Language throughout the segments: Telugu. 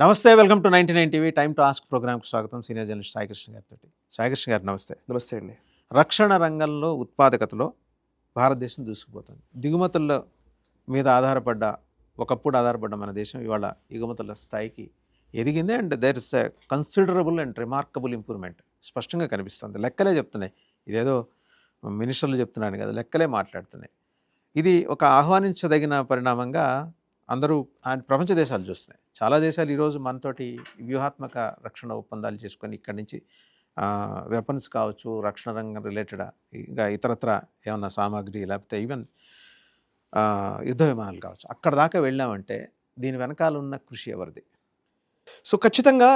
నమస్తే, welcome to 99 TV time to ask ప్రోగ్రామ్కి స్వాగతం. సీనియర్ జర్నలిస్ట్ సాయికృష్ణ గారితో. సాయికృష్ణ గారు నమస్తే. నమస్తే అండి. రక్షణ రంగంలో ఉత్పాదకతలో భారతదేశం దూసుకుపోతుంది. దిగుమతుల మీద ఒకప్పుడు ఆధారపడ్డ మన దేశం ఇవాళ ఎగుమతుల స్థాయికి ఎదిగింది. And there is a considerable and remarkable improvement స్పష్టంగా కనిపిస్తుంది. లెక్కలే చెప్తున్నాయి, ఇదేదో మినిస్టర్లు చెప్తున్నాను కదా, లెక్కలే మాట్లాడుతున్నాయి. ఇది ఒక ఆహ్వానించదగిన పరిణామంగా అందరూ ప్రపంచ దేశాలు చూస్తున్నాయి. చాలా దేశాలు ఈరోజు మనతోటి వ్యూహాత్మక రక్షణ ఒప్పందాలు చేసుకొని ఇక్కడి నుంచి వెపన్స్ కావచ్చు, రక్షణ రంగం రిలేటెడ్ ఇంకా ఇతరత్ర ఏమన్నా సామాగ్రి, లేకపోతే ఈవెన్ యుద్ధ విమానాలు కావచ్చు, అక్కడ దాకా వెళ్ళామంటే దీని వెనకాల ఉన్న కృషి ఎవరిది? సో ఖచ్చితంగా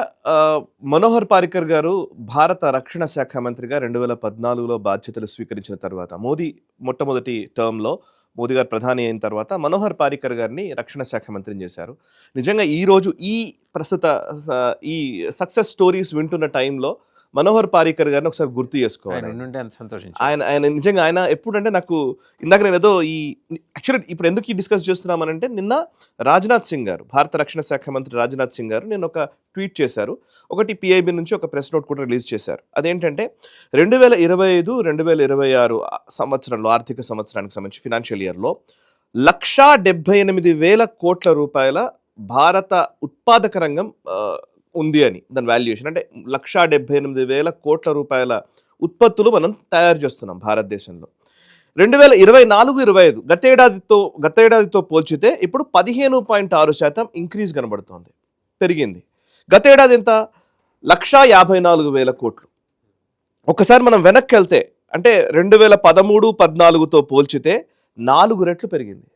మనోహర్ పారికర్ గారు భారత రక్షణ శాఖ మంత్రిగా 2014లో బాధ్యతలు స్వీకరించిన తర్వాత, మోదీ మొట్టమొదటి టర్మ్లో మోదీ గారు ప్రధాని అయిన తర్వాత మనోహర్ పారికర్ గారిని రక్షణ శాఖ మంత్రిని చేశారు. నిజంగా ఈరోజు ప్రస్తుత ఈ సక్సెస్ స్టోరీస్ వింటున్న టైంలో మనోహర్ పారికర్ గారిని ఒకసారి గుర్తు చేసుకోవాలి. ఆయన నిజంగా ఆయన ఎప్పుడంటే నాకు ఇందాక నేను ఏదో యాక్చువల్లీ ఇప్పుడు ఎందుకు డిస్కస్ చేస్తున్నామనంటే, నిన్న రాజ్నాథ్ సింగ్ గారు, భారత రక్షణ శాఖ మంత్రి రాజ్నాథ్ సింగ్ గారు నేను ఒక ట్వీట్ చేశారు. ఒకటి పిఐబి నుంచి ఒక ప్రెస్ నోట్ కూడా రిలీజ్ చేశారు. అదేంటంటే 2025-2026 సంవత్సరంలో, ఆర్థిక సంవత్సరానికి సంబంధించి ఫినాన్షియల్ ఇయర్లో 178,000 కోట్ల రూపాయల భారత ఉత్పాదక రంగం ఉంది అని దాని వాల్యుయేషన్. అంటే 178,000 కోట్ల రూపాయల ఉత్పత్తులు మనం తయారు చేస్తున్నాం భారతదేశంలో. 2024-25 గతేడాదితో పోల్చితే ఇప్పుడు 15.6% ఇంక్రీజ్ కనబడుతోంది, పెరిగింది. గతేడాది ఎంత? 154,000 కోట్లు. ఒకసారి మనం వెనక్కి వెళ్తే అంటే 2013-14తో పోల్చితే 4 రెట్లు పెరిగింది.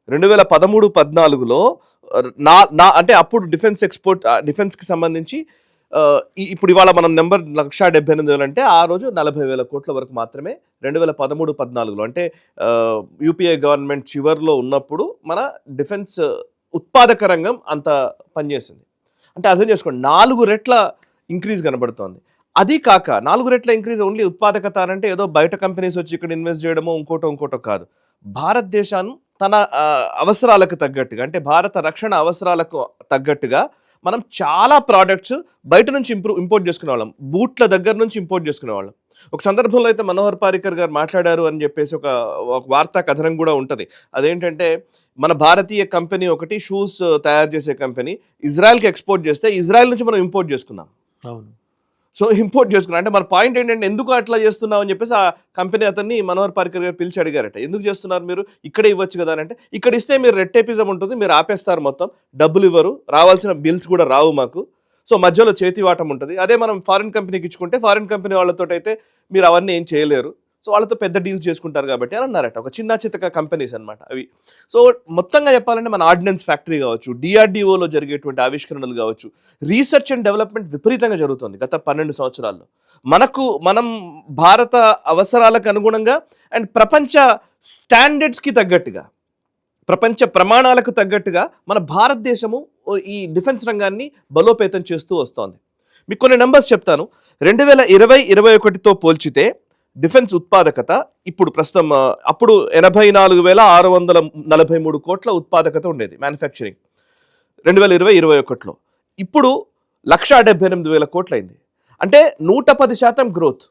2013-14లో అంటే అప్పుడు డిఫెన్స్కి సంబంధించి ఇప్పుడు ఇవాళ మనం నెంబర్ 178,000 అంటే ఆ రోజు 40,000 కోట్ల వరకు మాత్రమే 2013-14లో, అంటే యూపీఏ గవర్నమెంట్ చివరిలో ఉన్నప్పుడు మన డిఫెన్స్ ఉత్పాదక రంగం అంత పనిచేసింది. అంటే అర్థం చేసుకోండి, 4 రెట్ల ఇంక్రీజ్ కనబడుతోంది. అది కాక 4 రెట్ల ఇంక్రీజ్ ఓన్లీ ఉత్పాదకత అంటే ఏదో బయట కంపెనీస్ వచ్చి ఇక్కడ ఇన్వెస్ట్ చేయడమో ఇంకోటో కాదు. భారతదేశాన్ని తన అవసరాలకు తగ్గట్టుగా, అంటే భారత రక్షణ అవసరాలకు తగ్గట్టుగా మనం చాలా ప్రోడక్ట్స్ బయట నుంచి ఇంపోర్ట్ చేసుకునే వాళ్ళం. బూట్ల దగ్గర నుంచి ఇంపోర్ట్ చేసుకునే వాళ్ళం. ఒక సందర్భంలో అయితే మనోహర్ పారికర్ గారు మాట్లాడారు అని చెప్పేసి ఒక వార్తా కథనం కూడా ఉంటుంది. అదేంటంటే, మన భారతీయ కంపెనీ ఒకటి షూస్ తయారు చేసే కంపెనీ ఇజ్రాయెల్కి ఎక్స్పోర్ట్ చేస్తే ఇజ్రాయెల్ నుంచి మనం ఇంపోర్ట్ చేసుకున్నాం. అవును. సో ఇంపోర్ట్ చేసుకున్నాం అంటే మన పాయింట్ ఏంటంటే, ఎందుకు అట్లా చేస్తున్నాం అని చెప్పేసి ఆ కంపెనీ అతన్ని మనోహర్ పారికర్ గారు పిలిచి అడిగారట, ఎందుకు చేస్తున్నారు మీరు, ఇక్కడే ఇవ్వచ్చు కదా అంటే, ఇక్కడ ఇస్తే మీరు రెట్టేపిజం ఉంటుంది, మీరు ఆపేస్తారు, మొత్తం డబ్బులు ఇవ్వరు, రావాల్సిన బిల్స్ కూడా రావు మాకు, సో మధ్యలో చేతివాటం ఉంటుంది. అదే మనం ఫారిన్ కంపెనీకి ఇచ్చుకుంటే ఫారిన్ కంపెనీ వాళ్ళతో అయితే మీరు అవన్నీ ఏం చేయలేరు, సో వాళ్ళతో పెద్ద డీల్స్ చేసుకుంటారు కాబట్టి అని అన్నారట. ఒక చిన్న చితక కంపెనీస్ అనమాట అవి. సో మొత్తంగా చెప్పాలంటే మన ఆర్డినెన్స్ ఫ్యాక్టరీ కావచ్చు, డిఆర్డిఓలో జరిగేటువంటి ఆవిష్కరణలు కావచ్చు, రీసెర్చ్ అండ్ డెవలప్మెంట్ విపరీతంగా జరుగుతుంది గత 12 సంవత్సరాల్లో. మనం భారత అవసరాలకు అనుగుణంగా అండ్ ప్రపంచ స్టాండర్డ్స్కి తగ్గట్టుగా, ప్రపంచ ప్రమాణాలకు తగ్గట్టుగా మన భారతదేశము ఈ డిఫెన్స్ రంగాన్ని బలోపేతం చేస్తూ వస్తోంది. మీకు కొన్ని నెంబర్స్ చెప్తాను. 2020-21తో పోల్చితే డిఫెన్స్ ఉత్పాదకత ఇప్పుడు ప్రస్తుతం, అప్పుడు 84,643 కోట్ల ఉత్పాదకత ఉండేది మ్యానుఫ్యాక్చరింగ్ 2020-21లో. ఇప్పుడు 178,000 కోట్లు అయింది. అంటే 110% గ్రోత్.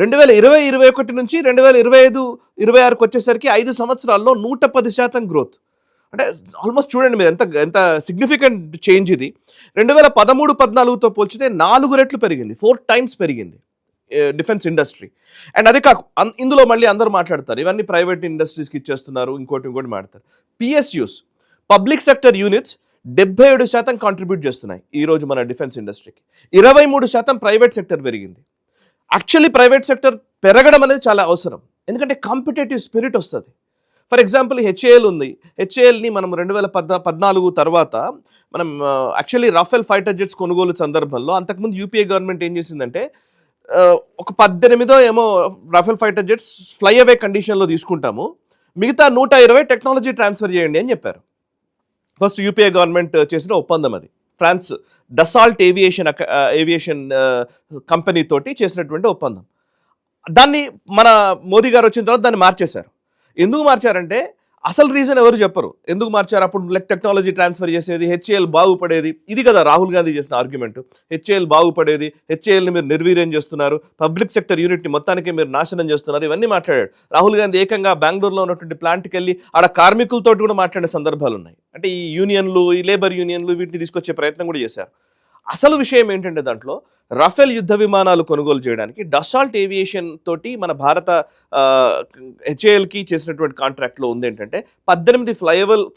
2020-21 నుంచి 2025-26కి వచ్చేసరికి 5 సంవత్సరాల్లో 110% గ్రోత్. అంటే ఆల్మోస్ట్ చూడండి మీరు ఎంత సిగ్నిఫికెంట్ చేంజ్ ఇది. 2013-14తో పోల్చితే 4 రెట్లు పెరిగింది, 4 times పెరిగింది డిఫెన్స్ ఇండస్ట్రీ. అండ్ అదే కాక ఇందులో మళ్ళీ అందరూ మాట్లాడతారు ఇవన్నీ ప్రైవేట్ ఇండస్ట్రీస్కి ఇచ్చేస్తున్నారు, ఇంకోటి మాట్లాడతారు. PSUs, public sector units 77% contribute చేస్తున్నాయి ఈరోజు మన డిఫెన్స్ ఇండస్ట్రీకి. 23% ప్రైవేట్ సెక్టర్ పెరిగింది. యాక్చువల్లీ ప్రైవేట్ సెక్టర్ పెరగడం అనేది చాలా అవసరం, ఎందుకంటే కాంపిటేటివ్ స్పిరిట్ వస్తుంది. ఫర్ ఎగ్జాంపుల్ హెచ్ఏఎల్ ఉంది. హెచ్ఏఎల్ని మనం 2014 తర్వాత మనం యాక్చువల్లీ రాఫెల్ ఫైటర్ జెట్స్ కొనుగోలు సందర్భంలో, అంతకుముందు యూపీఏ గవర్నమెంట్ ఏం చేసిందంటే, ఒక 18 ఏమో Rafale fighter jets fly away కండిషన్లో తీసుకుంటాము, మిగతా 120 టెక్నాలజీ ట్రాన్స్ఫర్ చేయండి అని చెప్పారు. ఫస్ట్ యూపీఏ గవర్నమెంట్ చేసిన ఒప్పందం అది. ఫ్రాన్స్ డసాల్ట్ ఏవియేషన్ కంపెనీ తోటి చేసినటువంటి ఒప్పందం. దాన్ని మన మోదీ గారు వచ్చిన తర్వాత దాన్ని మార్చేశారు. ఎందుకు మార్చారంటే, అసలు రీజన్ ఎవరు చెప్పరు, ఎందుకు మార్చారు అప్పుడు టెక్నాలజీ ట్రాన్స్ఫర్ చేసేది, హెచ్ఏఎల్ బాగుపడేది. ఇది కదా రాహుల్ గాంధీ చేసిన ఆర్గ్యుమెంట్, హెచ్ఏఎల్ బాగుపడేది, హెచ్ఏఎల్ని మీరు నిర్వీర్యం చేస్తున్నారు, పబ్లిక్ సెక్టర్ యూనిట్ని మొత్తానికి మీరు నాశనం చేస్తున్నారు, ఇవన్నీ మాట్లాడాడు రాహుల్ గాంధీ. ఏకంగా బెంగళూరులో ఉన్నటువంటి ప్లాంట్కి వెళ్ళి ఆడ కార్మికులతో కూడా మాట్లాడే సందర్భాలు ఉన్నాయి. అంటే ఈ యూనియన్లు, ఈ లేబర్ యూనియన్లు వీటిని తీసుకొచ్చే ప్రయత్నం కూడా చేశారు. అసలు విషయం ఏంటంటే దాంట్లో రఫేల్ యుద్ధ విమానాలు కొనుగోలు చేయడానికి డసాల్ట్ ఏవియేషన్ తోటి మన భారత హెచ్ఏఎల్కి చేసినటువంటి కాంట్రాక్ట్లో ఉంది ఏంటంటే 18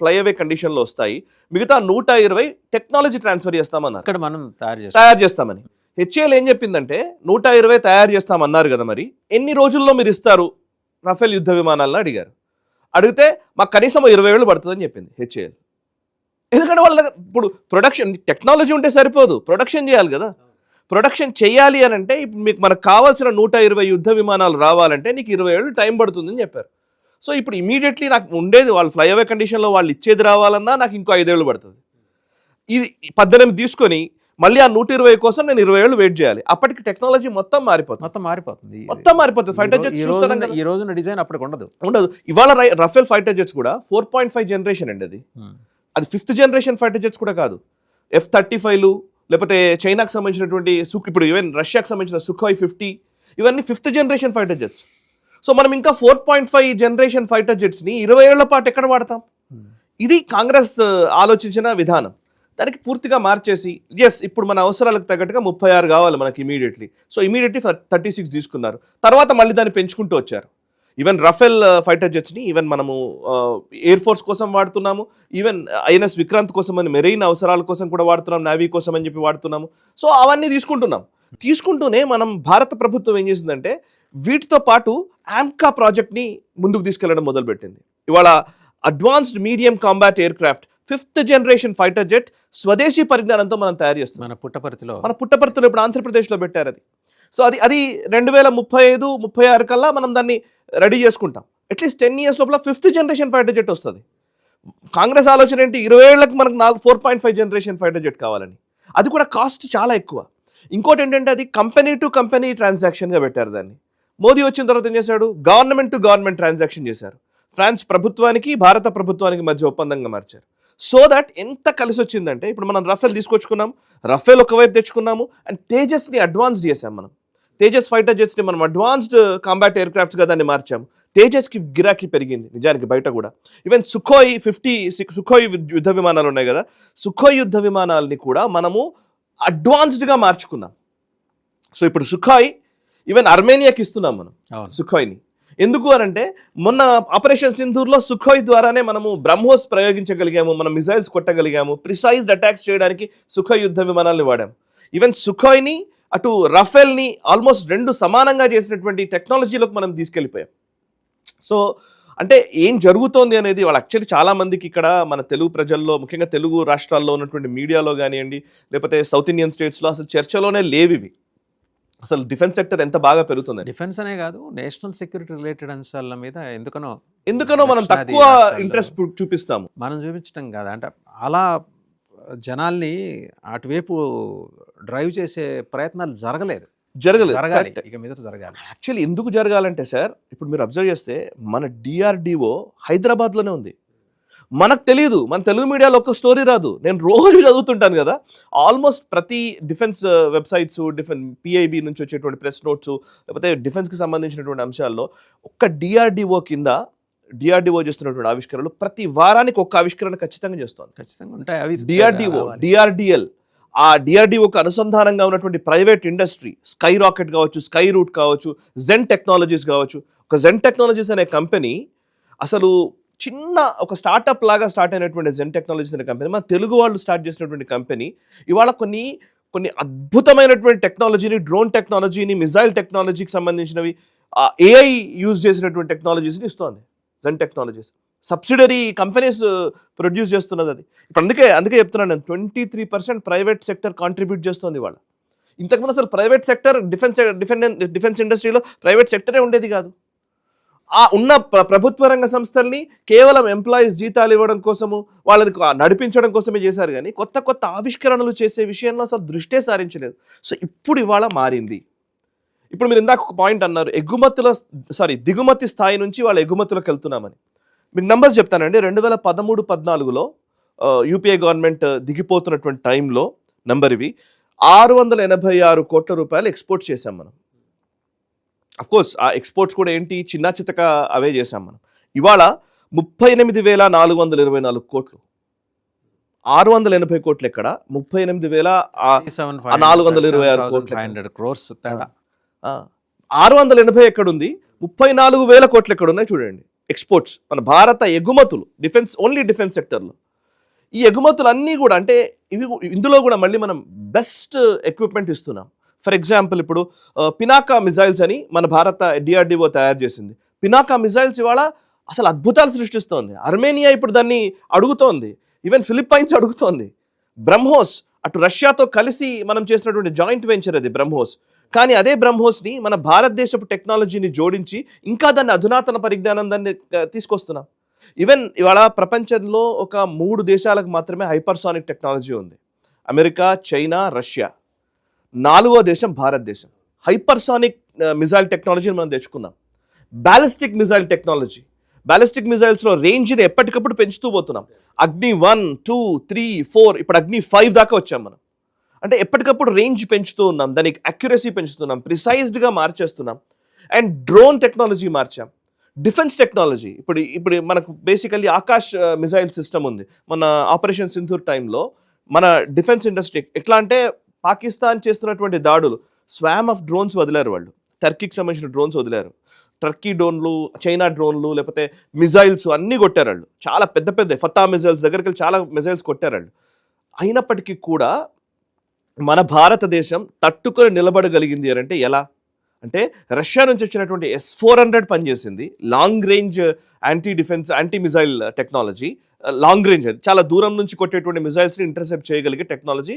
ఫ్లైఅవే కండిషన్లో వస్తాయి, మిగతా 120 టెక్నాలజీ ట్రాన్స్ఫర్ చేస్తామన్నారు, ఇక్కడ మనం తయారు చేస్తామని. హెచ్ఏఎల్ ఏం చెప్పిందంటే 120 తయారు చేస్తామన్నారు కదా, మరి ఎన్ని రోజుల్లో మీరు ఇస్తారు రఫేల్ యుద్ధ విమానాలను అడిగారు. అడిగితే మాకు కనీసం 20 ఏళ్ళు పడుతుందని చెప్పింది హెచ్ఏఎల్. ఎందుకంటే వాళ్ళ ఇప్పుడు ప్రొడక్షన్ టెక్నాలజీ ఉంటే సరిపోదు, ప్రొడక్షన్ చేయాలి కదా. ప్రొడక్షన్ చేయాలి అని అంటే ఇప్పుడు మీకు మనకు కావాల్సిన 120 యుద్ధ విమానాలు రావాలంటే నీకు 20 ఏళ్ళు టైం పడుతుందని చెప్పారు. సో ఇప్పుడు ఇమీడియట్లీ నాకు ఉండేది వాళ్ళు ఫ్లైఓవే కండిషన్లో వాళ్ళు ఇచ్చేది రావాలన్నా నాకు ఇంకో 5 ఏళ్ళు పడుతుంది. ఇది 18 తీసుకొని మళ్ళీ ఆ 120 కోసం నేను 20 ఏళ్ళు వెయిట్ చేయాలి. అప్పటికి టెక్నాలజీ మొత్తం మారిపోతుంది. ఫైటర్ జెట్స్ చూస్తాను ఈ రోజున డిజైన్ అప్పటికి ఉండదు. ఇవాళ రఫేల్ ఫైటర్ జెట్స్ కూడా 4.5 జనరేషన్ అండి. అది 5th జనరేషన్ ఫైటర్ జెట్స్ కూడా కాదు. F-35లు లేకపోతే చైనాకు సంబంధించినటువంటి ఇప్పుడు ఈవెన్ రష్యాకు సంబంధించిన సుఖోయ్ 50 ఇవన్నీ 5th generation fighter jets. So మనం ఇంకా 4.5 జనరేషన్ ఫైటర్ జెట్స్ని 20 ఏళ్ల పాటు ఎక్కడ వాడతాం? ఇది కాంగ్రెస్ ఆలోచించిన విధానం. దానికి పూర్తిగా మార్చేసి ఇప్పుడు మన అవసరాలకు తగ్గట్టుగా 36 కావాలి మనకి ఇమీడియట్లీ. సో ఇమీడియట్లీ 36 తీసుకున్నారు. తర్వాత మళ్ళీ దాన్ని పెంచుకుంటూ వచ్చారు. ఈవెన్ రఫేల్ ఫైటర్ జెట్స్ని ఈవెన్ మనము ఎయిర్ ఫోర్స్ కోసం వాడుతున్నాము, ఈవెన్ ఐఎన్ఎస్ విక్రాంత్ కోసం అని మెరైన్ అవసరాల కోసం కూడా వాడుతున్నాం, నేవీ కోసం అని చెప్పి వాడుతున్నాము. సో అవన్నీ తీసుకుంటూనే మనం భారత ప్రభుత్వం ఏం చేసిందంటే వీటితో పాటు ఆమ్కా ప్రాజెక్ట్ని ముందుకు తీసుకెళ్లడం మొదలుపెట్టింది. ఇవాళ advanced medium combat aircraft 5th generation fighter jet స్వదేశీ పరిజ్ఞానంతో మనం తయారు చేస్తాం. మన పుట్టపర్తిలో ఇప్పుడు ఆంధ్రప్రదేశ్లో పెట్టారు అది. సో అది 2035-36 కల్లా మనం దాన్ని రెడీ చేసుకుంటాం. అట్లీస్ట్ 10 years లోపల 5th జనరేషన్ ఫైటర్ జెట్ వస్తుంది. కాంగ్రెస్ ఆలోచన ఏంటి, 20 ఏళ్ళకి మనకు 4.5 జనరేషన్ ఫైటర్ జెట్ కావాలని. అది కూడా కాస్ట్ చాలా ఎక్కువ. ఇంకోటి ఏంటంటే అది కంపెనీ టు కంపెనీ ట్రాన్సాక్షన్గా పెట్టారు దాన్ని. మోదీ వచ్చిన తర్వాత ఏం చేశాడు, గవర్నమెంట్ టు గవర్నమెంట్ ట్రాన్సాక్షన్ చేశారు. ఫ్రాన్స్ ప్రభుత్వానికి భారత ప్రభుత్వానికి మధ్య ఒప్పందంగా మార్చారు. సో దట్ ఎంత కలిసి వచ్చిందంటే ఇప్పుడు మనం రఫేల్ తీసుకొచ్చుకున్నాం, రఫేల్ ఒకవైపు తెచ్చుకున్నాము, అండ్ తేజస్ని అడ్వాన్స్డ్ చేసాం. మనం తేజస్ ఫైటర్ జెట్స్ని మనం అడ్వాన్స్డ్ కాంబాట్ ఎయిర్ క్రాఫ్ట్స్గా దాన్ని మార్చాము. తేజస్కి గిరాకీ పెరిగింది నిజానికి బయట కూడా. ఈవెన్ సుఖోయ్ 56 సుఖోయ్ యుద్ధ విమానాలు ఉన్నాయి కదా, సుఖోయ్ యుద్ధ విమానాలని కూడా మనము అడ్వాన్స్డ్గా మార్చుకున్నాం. సో ఇప్పుడు సుఖోయ్ ఈవెన్ అర్మేనియాకి ఇస్తున్నాం మనం సుఖోయ్ని. ఎందుకు అనంటే మొన్న ఆపరేషన్ సింధూర్లో సుఖోయ్ ద్వారానే మనము బ్రహ్మోస్ ప్రయోగించగలిగాము, మనం మిసైల్స్ కొట్టగలిగాము, ప్రిసైజ్డ్ అటాక్స్ చేయడానికి సుఖోయ్ యుద్ధ విమానాలను వాడాము. ఈవెన్ సుఖోయ్ని అటు రఫేల్ని ఆల్మోస్ట్ 2 సమానంగా చేసినటువంటి టెక్నాలజీలోకి మనం తీసుకెళ్ళిపోయాం. సో అంటే ఏం జరుగుతోంది అనేది వాళ్ళు యాక్చువల్లీ చాలా మందికి ఇక్కడ మన తెలుగు ప్రజల్లో, ముఖ్యంగా తెలుగు రాష్ట్రాల్లో ఉన్నటువంటి మీడియాలో కానివ్వండి, లేకపోతే సౌత్ ఇండియన్ స్టేట్స్లో అసలు చర్చలోనే లేవివి. అసలు డిఫెన్స్ సెక్టర్ ఎంత బాగా పెరుగుతుంది. డిఫెన్స్ అనే కాదు, నేషనల్ సెక్యూరిటీ రిలేటెడ్ అంశాల మీద ఎందుకనో మనం తక్కువ ఇంట్రెస్ట్ చూపిస్తాము. మనం చూపించడం కాదు, అంటే అలా జనాల్ని అటువైపు డ్రైవ్ చేసే ప్రయత్నాలు జరగాలి. ఇక మీద జరగాలి. యాక్చువల్లీ ఎందుకు జరగాలంటే సార్, ఇప్పుడు మీరు అబ్జర్వ్ చేస్తే మన DRDO హైదరాబాద్లోనే ఉంది. మనకు తెలియదు, మన తెలుగు మీడియాలో ఒక స్టోరీ రాదు. నేను రోజు చదువుతుంటాను కదా, ఆల్మోస్ట్ ప్రతి డిఫెన్స్ వెబ్సైట్స్, PIB నుంచి వచ్చేటువంటి ప్రెస్ నోట్స్, లేకపోతే డిఫెన్స్కి సంబంధించినటువంటి అంశాల్లో ఒక్క DRDO చేస్తున్నటువంటి ఆవిష్కరణలు ప్రతి వారానికి ఒక్క ఆవిష్కరణ ఖచ్చితంగా చేస్తుంది. ఖచ్చితంగా ఉంటాయి అవి. DRDL ఆ DRDOకి అనుసంధానంగా ఉన్నటువంటి ప్రైవేట్ ఇండస్ట్రీ, స్కై రాకెట్ కావచ్చు, స్కై రూట్ కావచ్చు, జెన్ టెక్నాలజీస్ కావచ్చు. ఒక జెన్ టెక్నాలజీస్ అనే కంపెనీ అసలు చిన్న ఒక స్టార్టప్ లాగా స్టార్ట్ అయినటువంటి జెన్ టెక్నాలజీస్ అనే కంపెనీ, మన తెలుగు వాళ్ళు స్టార్ట్ చేసినటువంటి కంపెనీ ఇవాళ కొన్ని అద్భుతమైనటువంటి టెక్నాలజీని, డ్రోన్ టెక్నాలజీని, మిజైల్ టెక్నాలజీకి సంబంధించినవి, AI యూజ్ చేసినటువంటి టెక్నాలజీస్ని ఇస్తోంది జెన్ టెక్నాలజీస్. సబ్సిడరీ కంపెనీస్ ప్రొడ్యూస్ చేస్తున్నది అది. ఇప్పుడు అందుకే చెప్తున్నాను నేను, 23% ప్రైవేట్ సెక్టర్ కాంట్రిబ్యూట్ చేస్తుంది ఇవాళ. ఇంతకుముందు అసలు ప్రైవేట్ సెక్టర్ డిఫెన్స్ ఇండస్ట్రీలో ప్రైవేట్ సెక్టరే ఉండేది కాదు. ఆ ఉన్న ప్రభుత్వ రంగ సంస్థల్ని కేవలం ఎంప్లాయీస్ జీతాలు ఇవ్వడం కోసము, వాళ్ళని నడిపించడం కోసమే చేశారు కానీ కొత్త ఆవిష్కరణలు చేసే విషయంలో అసలు దృష్టే సారించలేదు. సో ఇప్పుడు ఇవాళ మారింది. ఇప్పుడు మీరు ఇందాక ఒక పాయింట్ అన్నారు, దిగుమతి స్థాయి నుంచి వాళ్ళ ఎగుమతులకు వెళ్తున్నామని. మీకు నంబర్స్ చెప్తానండి. 2013-14లో యూపీఏ గవర్నమెంట్ దిగిపోతున్నటువంటి టైంలో నంబర్ ఇవి 686 కోట్ల రూపాయలు ఎక్స్పోర్ట్ చేశాం మనం. కోర్స్ ఆ ఎక్స్పోర్ట్స్ కూడా ఏంటి, చిన్న చితక అవే చేశాం మనం. ఇవాళ 38,424 కోట్లు. 680 కోట్లు ఎక్కడ, 38,426 కోట్లు. 500 crores తేడా. 680 ఎక్కడుంది, 34,000 కోట్లు ఎక్కడ ఉన్నాయి చూడండి. ఎక్స్పోర్ట్స్ మన భారత ఎగుమతులు, డిఫెన్స్, ఓన్లీ డిఫెన్స్ సెక్టర్లో ఈ ఎగుమతులు అన్నీ కూడా అంటే ఇందులో కూడా మళ్ళీ మనం బెస్ట్ ఎక్విప్మెంట్ ఇస్తున్నాం. ఫర్ ఎగ్జాంపుల్ ఇప్పుడు పినాకా మిజైల్స్ అని మన భారత డిఆర్డిఓ తయారు చేసింది. పినాకా మిజైల్స్ ఇవాళ అసలు అద్భుతాలు సృష్టిస్తోంది. అర్మేనియా ఇప్పుడు దాన్ని అడుగుతోంది, ఈవెన్ ఫిలిప్పైన్స్ అడుగుతోంది. బ్రహ్మోస్ అటు రష్యాతో కలిసి మనం చేసినటువంటి జాయింట్ వెంచర్ అది బ్రహ్మోస్. కానీ అదే బ్రహ్మోస్ని మన భారతదేశపు టెక్నాలజీని జోడించి ఇంకా దాన్ని అధునాతన పరిజ్ఞానం దాన్ని తీసుకొస్తున్నాం. ఈవెన్ ఇవాళ ప్రపంచంలో ఒక 3 దేశాలకు మాత్రమే హైపర్సానిక్ టెక్నాలజీ ఉంది, అమెరికా, చైనా, రష్యా. 4వ దేశం భారతదేశం. హైపర్సానిక్ మిజైల్ టెక్నాలజీని మనం తెచ్చుకున్నాం. బ్యాలిస్టిక్ మిజైల్ టెక్నాలజీ, బ్యాలిస్టిక్ మిజైల్స్లో రేంజ్ని ఎప్పటికప్పుడు పెంచుతూ పోతున్నాం. అగ్ని 1, 2, 3, 4, ఇప్పుడు అగ్ని 5 దాకా వచ్చాం మనం. అంటే ఎప్పటికప్పుడు రేంజ్ పెంచుతూ ఉన్నాం, దానికి అక్యురసీ పెంచుతున్నాం, ప్రిసైజ్డ్గా మార్చేస్తున్నాం. అండ్ డ్రోన్ టెక్నాలజీ మార్చాం. డిఫెన్స్ టెక్నాలజీ ఇప్పుడు మనకు బేసికల్లీ ఆకాష్ మిజైల్ సిస్టమ్ ఉంది. మన ఆపరేషన్ సింధూర్ టైంలో మన డిఫెన్స్ ఇండస్ట్రీ ఎట్లా అంటే పాకిస్తాన్ చేస్తున్నటువంటి దాడులు స్వామ్ ఆఫ్ డ్రోన్స్ వదిలారు వాళ్ళు. టర్కీకి సంబంధించిన డ్రోన్స్ వదిలారు. టర్కీ డ్రోన్లు, చైనా డ్రోన్లు, లేకపోతే మిజైల్స్ అన్నీ కొట్టారు వాళ్ళు. చాలా పెద్ద పెద్ద ఫతా మిజైల్స్ దగ్గరికి వెళ్ళి చాలా మిజైల్స్ కొట్టారు వాళ్ళు. అయినప్పటికీ కూడా మన భారతదేశం తట్టుకొని నిలబడగలిగింది అంటే ఎలా అంటే రష్యా నుంచి వచ్చినటువంటి S-400 పనిచేసింది. Long range anti defence, anti missile technology. Long range, అది చాలా దూరం నుంచి కొట్టేటువంటి మిజైల్స్ని ఇంటర్సెప్ట్ చేయగలిగే టెక్నాలజీ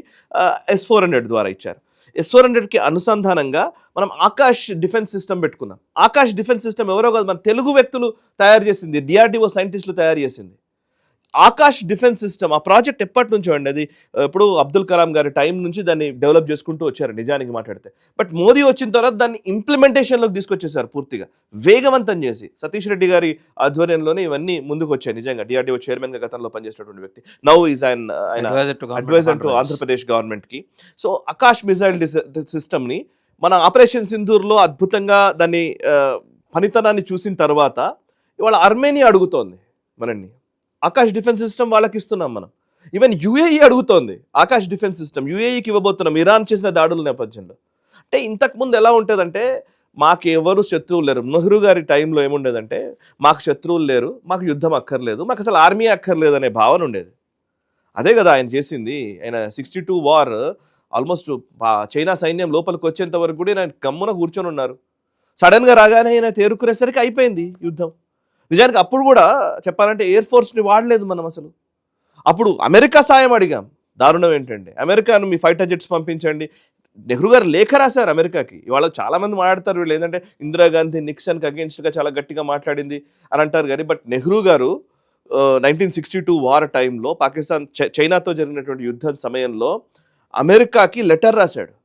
S-400 ద్వారా ఇచ్చారు. S-400కి అనుసంధానంగా మనం ఆకాష్ డిఫెన్స్ సిస్టమ్ పెట్టుకున్నాం. ఆకాష్ డిఫెన్స్ సిస్టమ్ ఎవరో కాదు, మన తెలుగు వ్యక్తులు తయారు చేసింది, డిఆర్డిఓ సైంటిస్టులు తయారు చేసింది. ఆకాష్ డిఫెన్స్ సిస్టమ్ ఆ ప్రాజెక్ట్ ఎప్పటి నుంచో అండి, అది ఇప్పుడు అబ్దుల్ కలాం గారి టైం నుంచి దాన్ని డెవలప్ చేసుకుంటూ వచ్చారు నిజానికి మాట్లాడితే. బట్ మోదీ వచ్చిన తర్వాత దాన్ని ఇంప్లిమెంటేషన్లోకి తీసుకొచ్చేసారు పూర్తిగా వేగవంతం చేసి. సతీష్ రెడ్డి గారి ఆధ్వర్యంలోనే ఇవన్నీ ముందుకు వచ్చాయి. నిజంగా డిఆర్డిఓ చైర్మన్గా గతంలో పనిచేసినటువంటి వ్యక్తి. నౌ ఈజ్ ఆయన అడ్వైజర్ టు ఆంధ్రప్రదేశ్ గవర్నమెంట్కి. సో ఆకాష్ మిజైల్ సిస్టమ్ని మన ఆపరేషన్ సింధూర్లో అద్భుతంగా దాన్ని పనితనాన్ని చూసిన తర్వాత ఇవాళ అర్మేనియా అడుగుతోంది మనల్ని. ఆకాష్ డిఫెన్స్ సిస్టమ్ వాళ్ళకి ఇస్తున్నాం మనం. ఈవెన్ యుఏఈ అడుగుతోంది ఆకాష్ డిఫెన్స్ సిస్టమ్, యుఏఈకి ఇవ్వబోతున్నాం ఇరాన్ చేసిన దాడుల నేపథ్యంలో. అంటే ఇంతకుముందు ఎలా ఉంటుందంటే మాకు ఎవరు శత్రువులు లేరు. నెహ్రూ గారి టైంలో ఏముండేదంటే మాకు శత్రువులు లేరు, మాకు యుద్ధం అక్కర్లేదు, మాకు అసలు ఆర్మీ అక్కర్లేదు అనే భావన ఉండేది. అదే కదా ఆయన చేసింది. ఆయన 62 వార్ ఆల్మోస్ట్ చైనా సైన్యం లోపలికి వచ్చేంత వరకు కూడా ఆయన గమ్మున కూర్చొని ఉన్నారు. సడన్గా రాగానే ఆయన తేరుకునేసరికి అయిపోయింది యుద్ధం. నిజానికి అప్పుడు కూడా చెప్పాలంటే ఎయిర్ ఫోర్స్ని వాడలేదు మనం అసలు. అప్పుడు అమెరికా సాయం అడిగాం. దారుణం ఏంటంటే అమెరికాను మీ ఫైటర్ జెట్స్ పంపించండి. నెహ్రూ గారు లేఖ రాశారు అమెరికాకి. ఇవాళ చాలామంది మాట్లాడతారు వీళ్ళు ఏంటంటే ఇందిరాగాంధీ నిక్సన్కి అగేన్స్ట్గా చాలా గట్టిగా మాట్లాడింది అని అంటారు కానీ, బట్ నెహ్రూ గారు 1962 వార్ టైంలో పాకిస్తాన్ చైనాతో జరిగినటువంటి యుద్ధం సమయంలో అమెరికాకి లెటర్ రాశాడు.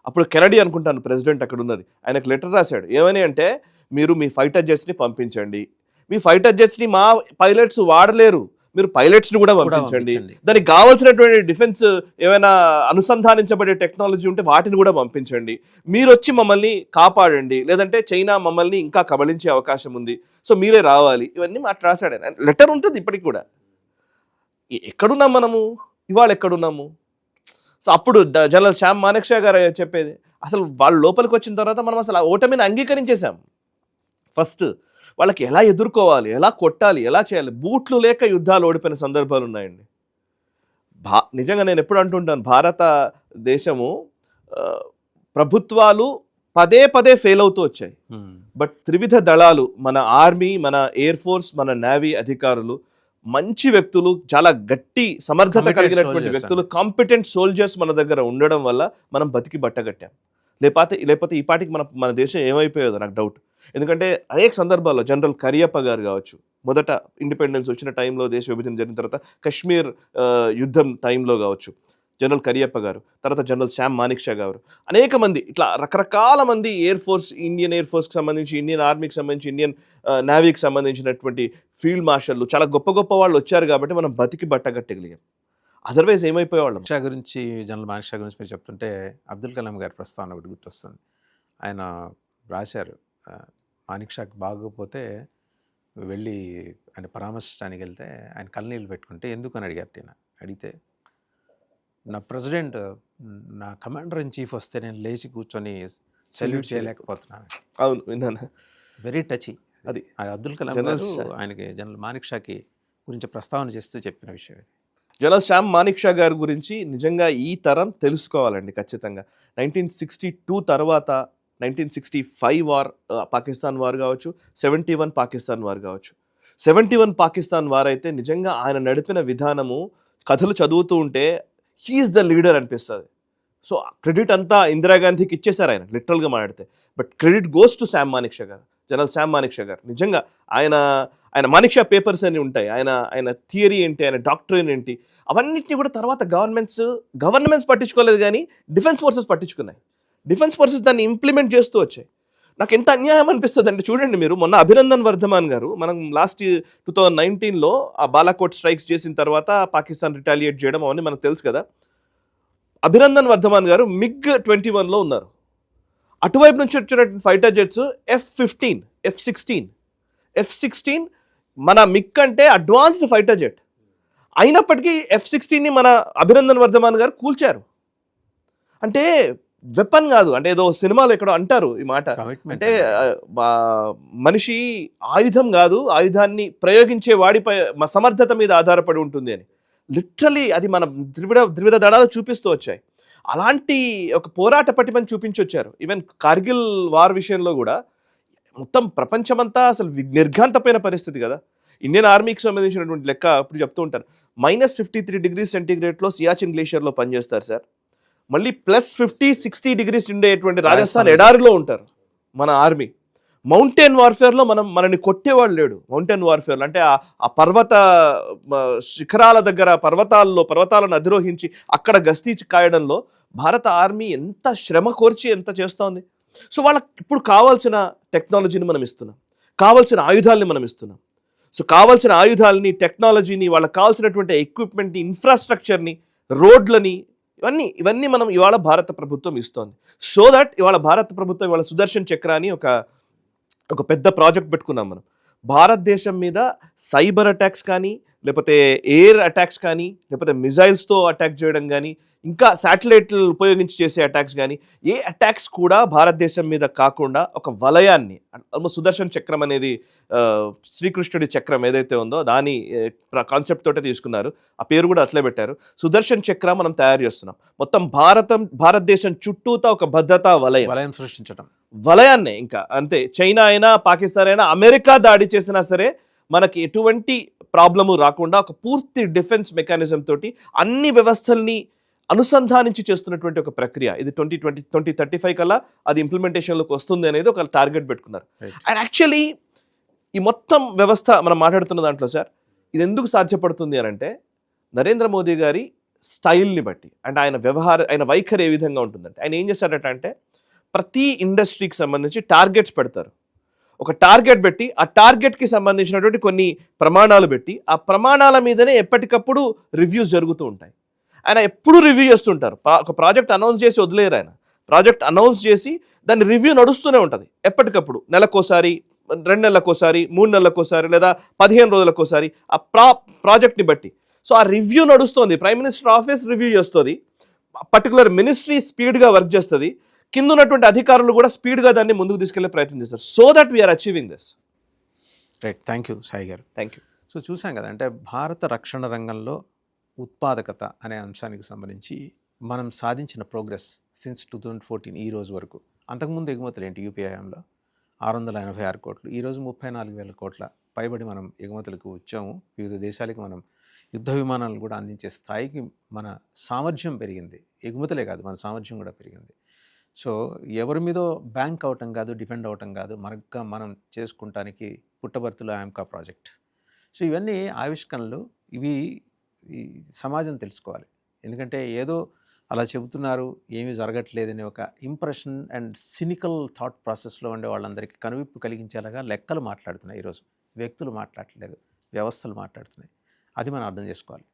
అప్పుడు కెనడీ అనుకుంటాను ప్రెసిడెంట్ అక్కడ ఉన్నది, ఆయనకు లెటర్ రాశాడు. ఏమని అంటే మీరు మీ ఫైటర్ జెట్స్ని పంపించండి, మీ ఫైటర్ జెట్స్ని మా పైలట్స్ వాడలేరు, మీరు పైలట్స్ని కూడా పంపించండి, దానికి కావాల్సినటువంటి డిఫెన్స్ ఏమైనా అనుసంధానించబడే టెక్నాలజీ ఉంటే వాటిని కూడా పంపించండి, మీరు వచ్చి మమ్మల్ని కాపాడండి, లేదంటే చైనా మమ్మల్ని ఇంకా కబళించే అవకాశం ఉంది, సో మీరే రావాలి. ఇవన్నీ మాట రాశాడు ఆయన. లెటర్ ఉంటుంది ఇప్పటికి కూడా. ఎక్కడున్నాం మనము ఇవాళ, ఎక్కడున్నాము? సో అప్పుడు జనరల్ శ్యామ్ మానేక్షా గారు చెప్పేది అసలు వాళ్ళు లోపలికి వచ్చిన తర్వాత మనం అసలు ఆ ఓటమిని అంగీకరించేశాం. ఫస్ట్ వాళ్ళకి ఎలా ఎదుర్కోవాలి, ఎలా కొట్టాలి, ఎలా చేయాలి. బూట్లు లేక యుద్ధాలు ఓడిపోయిన సందర్భాలు ఉన్నాయండి. నిజంగా నేను ఎప్పుడు అంటుంటాను, భారతదేశము ప్రభుత్వాలు పదే పదే ఫెయిల్ అవుతూ వచ్చాయి. బట్ త్రివిధ దళాలు, మన ఆర్మీ, మన ఎయిర్ ఫోర్స్, మన నేవీ అధికారులు మంచి వ్యక్తులు, చాలా గట్టి సమర్థత కలిగినటువంటి వ్యక్తులు, కాంపిటెంట్ సోల్జర్స్ మన దగ్గర ఉండడం వల్ల మనం బతికి బట్టగట్టాం. లేకపోతే ఈ పాటికి మన దేశం ఏమైపోయేదో నాకు డౌట్. ఎందుకంటే అనేక సందర్భాల్లో జనరల్ కరియప్ప గారు కావచ్చు, మొదట ఇండిపెండెన్స్ వచ్చిన టైంలో, దేశ విభజన జరిగిన తర్వాత కశ్మీర్ యుద్ధం టైంలో కావచ్చు, జనరల్ కరియప్ప గారు, తర్వాత జనరల్ శ్యామ్ మానిక్ షా గారు, అనేక మంది ఇట్లా రకరకాల మంది ఎయిర్ ఫోర్స్, ఇండియన్ ఎయిర్ ఫోర్స్కి సంబంధించి, ఇండియన్ ఆర్మీకి సంబంధించి, ఇండియన్ నేవీకి సంబంధించినటువంటి ఫీల్డ్ మార్షల్లు, చాలా గొప్ప గొప్ప వాళ్ళు వచ్చారు కాబట్టి మనం బతికి బట్టగట్టగలిగాం. అదర్వైజ్ ఏమైపోయేవాళ్ళం. షా గురించి, జనరల్ మానిక్ షా గురించి మీరు చెప్తుంటే అబ్దుల్ కలాం గారి ప్రస్తావన ఒకటి గుర్తొస్తుంది. ఆయన రాశారు, మానిక్ షాకి బాగోకపోతే వెళ్ళి ఆయన పరామర్శించడానికి వెళ్తే ఆయన కళ్ళనీళ్ళు పెట్టుకుంటే ఎందుకు అని అడిగారు. నేను అడిగితే, నా ప్రెసిడెంట్, నా కమాండర్ ఇన్ చీఫ్ వస్తే నేను లేచి కూర్చొని సెల్యూట్ చేయలేకపోతున్నాను. అవును, విన్నాను. వెరీ టచీ. అది అబ్దుల్ కలాం గారు ఆయనకి జనరల్ మానిక్ షాకి గురించి ప్రస్తావన చేస్తూ చెప్పిన విషయం ఇది. జనరల్ శ్యామ్ మానిక్ షా గారి గురించి నిజంగా ఈ తరం తెలుసుకోవాలండి ఖచ్చితంగా. 1962 తర్వాత 1965 వార్, పాకిస్తాన్ వార్ కావచ్చు, 71 పాకిస్తాన్ వార్ కావచ్చు. 71 పాకిస్తాన్ వార్ అయితే నిజంగా ఆయన నడిపిన విధానము, కథలు చదువుతూ ఉంటే హీఈస్ ద లీడర్ అనిపిస్తుంది. సో క్రెడిట్ అంతా ఇందిరాగాంధీకి ఇచ్చేశారు ఆయన, లిటరల్గా మాట్లాడితే. But credit goes to Shyam Manik Shah గారు, జనరల్ శ్యామ్ మానిక్ షా గారు. నిజంగా ఆయన మానిక్ షా పేపర్స్ అని ఉంటాయి, ఆయన థియరీ ఏంటి, ఆయన డాక్టరీన్ ఏంటి, అవన్నిటిని కూడా తర్వాత గవర్నమెంట్స్ పట్టించుకోలేదు, కానీ డిఫెన్స్ ఫోర్సెస్ పట్టించుకున్నాయి. డిఫెన్స్ ఫోర్సెస్ దాన్ని ఇంప్లిమెంట్ చేస్తూ వచ్చాయి. నాకు ఎంత అన్యాయం అనిపిస్తుంది అంటే, చూడండి మీరు, మొన్న అభినందన్ వర్ధమాన్ గారు, మనం లాస్ట్ 2019లో ఆ బాలాకోట్ స్ట్రైక్స్ చేసిన తర్వాత పాకిస్తాన్ రిటాలియేట్ చేయడం అవన్నీ మనకు తెలుసు కదా. అభినందన్ వర్ధమాన్ గారు MiG-21లో ఉన్నారు. అటువైపు నుంచి వచ్చినటువంటి ఫైటర్ జెట్స్ F-15, F-16 మన మిగ్ అంటే అడ్వాన్స్డ్ ఫైటర్ జెట్. అయినప్పటికీ F-16ని మన అభినందన్ వర్ధమాన్ గారు కూల్చారు. అంటే వెపన్ కాదు, అంటే ఏదో సినిమాలో ఎక్కడో అంటారు ఈ మాట, అంటే మనిషి ఆయుధం కాదు, ఆయుధాన్ని ప్రయోగించే వాడిపై సమర్థత మీద ఆధారపడి ఉంటుంది అని. లిటరలీ అది మన ద్వివిధ దళాలు చూపిస్తూ వచ్చాయి. అలాంటి ఒక పోరాట పటిమని చూపించొచ్చారు. ఈవెన్ కార్గిల్ వార్ విషయంలో కూడా మొత్తం ప్రపంచమంతా అసలు నిర్ఘాంతపోయిన పరిస్థితి కదా. ఇండియన్ ఆర్మీకి సంబంధించినటువంటి లెక్క ఇప్పుడు చెప్తూ ఉంటారు, -53 డిగ్రీస్ సెంటీగ్రేడ్లో సియాచిన్ గ్లేషియర్లో పనిచేస్తారు సార్. మళ్ళీ +50-60 డిగ్రీస్ ఉండేటువంటి రాజస్థాన్ ఎడారిలో ఉంటారు మన ఆర్మీ. మౌంటైన్ వార్ఫేర్లో మనని కొట్టేవాళ్ళు లేడు. మౌంటైన్ వార్ఫేర్లో అంటే ఆ పర్వత శిఖరాల దగ్గర, పర్వతాలను అధిరోహించి అక్కడ గస్తీ కాయడంలో భారత ఆర్మీ ఎంత శ్రమ కోర్చి ఎంత చేస్తోంది. సో వాళ్ళకి ఇప్పుడు కావాల్సిన టెక్నాలజీని మనం ఇస్తున్నాం, కావాల్సిన ఆయుధాలని మనం ఇస్తున్నాం. సో కావాల్సిన ఆయుధాలని, టెక్నాలజీని, వాళ్ళకి కావాల్సినటువంటి ఎక్విప్మెంట్ని, ఇన్ఫ్రాస్ట్రక్చర్ని, రోడ్లని, ఇవన్నీ మనం ఇవాళ భారత ప్రభుత్వం ఇస్తోంది. సో దట్ ఇవాళ భారత ప్రభుత్వం ఇవాళ సుదర్శన్ చక్ర అని ఒక పెద్ద ప్రాజెక్ట్ పెట్టుకున్నాం మనం. భారతదేశం మీద సైబర్ అటాక్స్ కానీ, లేకపోతే ఎయిర్ అటాక్స్ కానీ, లేకపోతే మిజైల్స్తో అటాక్ చేయడం కానీ, ఇంకా శాటిలైట్లు ఉపయోగించి చేసే అటాక్స్ కానీ, ఏ అటాక్స్ కూడా భారతదేశం మీద కాకుండా ఒక వలయాన్ని, ఆల్మోస్ట్ సుదర్శన్ చక్రం అనేది శ్రీకృష్ణుడి చక్రం ఏదైతే ఉందో దాని కాన్సెప్ట్ తోటే తీసుకున్నారు. ఆ పేరు కూడా అట్లే పెట్టారు. సుదర్శన్ చక్రం మనం తయారు చేస్తున్నాం. మొత్తం భారతదేశం చుట్టూతా ఒక భద్రతా వలయం సృష్టించడం, వలయాన్నే. ఇంకా అంతే, చైనా అయినా, పాకిస్తాన్ అయినా, అమెరికా దాడి చేసినా సరే మనకి ఎటువంటి ప్రాబ్లము రాకుండా ఒక పూర్తి డిఫెన్స్ మెకానిజం తోటి అన్ని వ్యవస్థల్ని అనుసంధానించి చేస్తున్నటువంటి ఒక ప్రక్రియ ఇది. 2035 కల్లా అది ఇంప్లిమెంటేషన్లోకి వస్తుంది అనేది ఒక టార్గెట్ పెట్టుకున్నారు. అండ్ యాక్చువల్లీ ఈ మొత్తం వ్యవస్థ మనం మాట్లాడుతున్న దాంట్లో సార్, ఇది ఎందుకు సాధ్యపడుతుంది అని అంటే నరేంద్ర మోదీ గారి స్టైల్ని బట్టి, అండ్ ఆయన వైఖరి ఏ విధంగా ఉంటుందంటే, ఆయన ఏం చేశాడట అంటే ప్రతి ఇండస్ట్రీకి సంబంధించి టార్గెట్స్ పెడతారు. ఒక టార్గెట్ పెట్టి ఆ టార్గెట్కి సంబంధించినటువంటి కొన్ని ప్రమాణాలు పెట్టి ఆ ప్రమాణాల మీదనే ఎప్పటికప్పుడు రివ్యూస్ జరుగుతూ ఉంటాయి. ఆయన ఎప్పుడు రివ్యూ చేస్తుంటారు. ఒక ప్రాజెక్ట్ అనౌన్స్ చేసి వదిలేరు. ఆయన ప్రాజెక్ట్ అనౌన్స్ చేసి దాని రివ్యూ నడుస్తూనే ఉంటుంది ఎప్పటికప్పుడు, నెలకోసారి, 2 నెలలకోసారి, 3 నెలలకోసారి, లేదా 15 రోజులకోసారి, ఆ ప్రాజెక్ట్ని బట్టి. సో ఆ రివ్యూ నడుస్తుంది. ప్రైమ్ మినిస్టర్ ఆఫీస్ రివ్యూ చేస్తుంది, పర్టికులర్ మినిస్ట్రీ స్పీడ్గా వర్క్ చేస్తుంది, కింద ఉన్నటువంటి అధికారులు కూడా స్పీడ్గా దాన్ని ముందుకు తీసుకెళ్లే ప్రయత్నం చేస్తారు. So that we're achieving this. Right, thank you Sai garu. Thank you. So చూసాం కదా, అంటే భారత రక్షణ రంగంలో ఉత్పాదకత అనే అంశానికి సంబంధించి మనం సాధించిన ప్రోగ్రెస్ సిన్స్ 2014 ఈ రోజు వరకు. అంతకుముందు ఎగుమతులు ఏంటి, యూపీఐ హయాంలో 686 కోట్లు, ఈరోజు 34,000 కోట్ల పైబడి మనం ఎగుమతులకు వచ్చాము. వివిధ దేశాలకు మనం యుద్ధ విమానాలు కూడా అందించే స్థాయికి మన సామర్థ్యం పెరిగింది. ఎగుమతులే కాదు, మన సామర్థ్యం కూడా పెరిగింది. సో ఎవరి మీదో బ్యాంక్ అవటం కాదు, డిపెండ్ అవటం కాదు, మనకు మనం చేసుకుంటానికి పుట్టబర్తులు ఆమ్కా ప్రాజెక్ట్. సో ఇవన్నీ ఆవిష్కరణలు, ఇవి ఈ సమాజం తెలుసుకోవాలి. ఎందుకంటే ఏదో అలా చెబుతున్నారు, ఏమీ జరగట్లేదని ఒక ఇంప్రెషన్ అండ్ సినికల్ థాట్ ప్రాసెస్లో ఉండే వాళ్ళందరికీ కనువిప్పు కలిగించేలాగా లెక్కలు మాట్లాడుతున్నాయి ఈరోజు. వ్యక్తులు మాట్లాడట్లేదు, వ్యవస్థలు మాట్లాడుతున్నాయి. అది మనం అర్థం చేసుకోవాలి.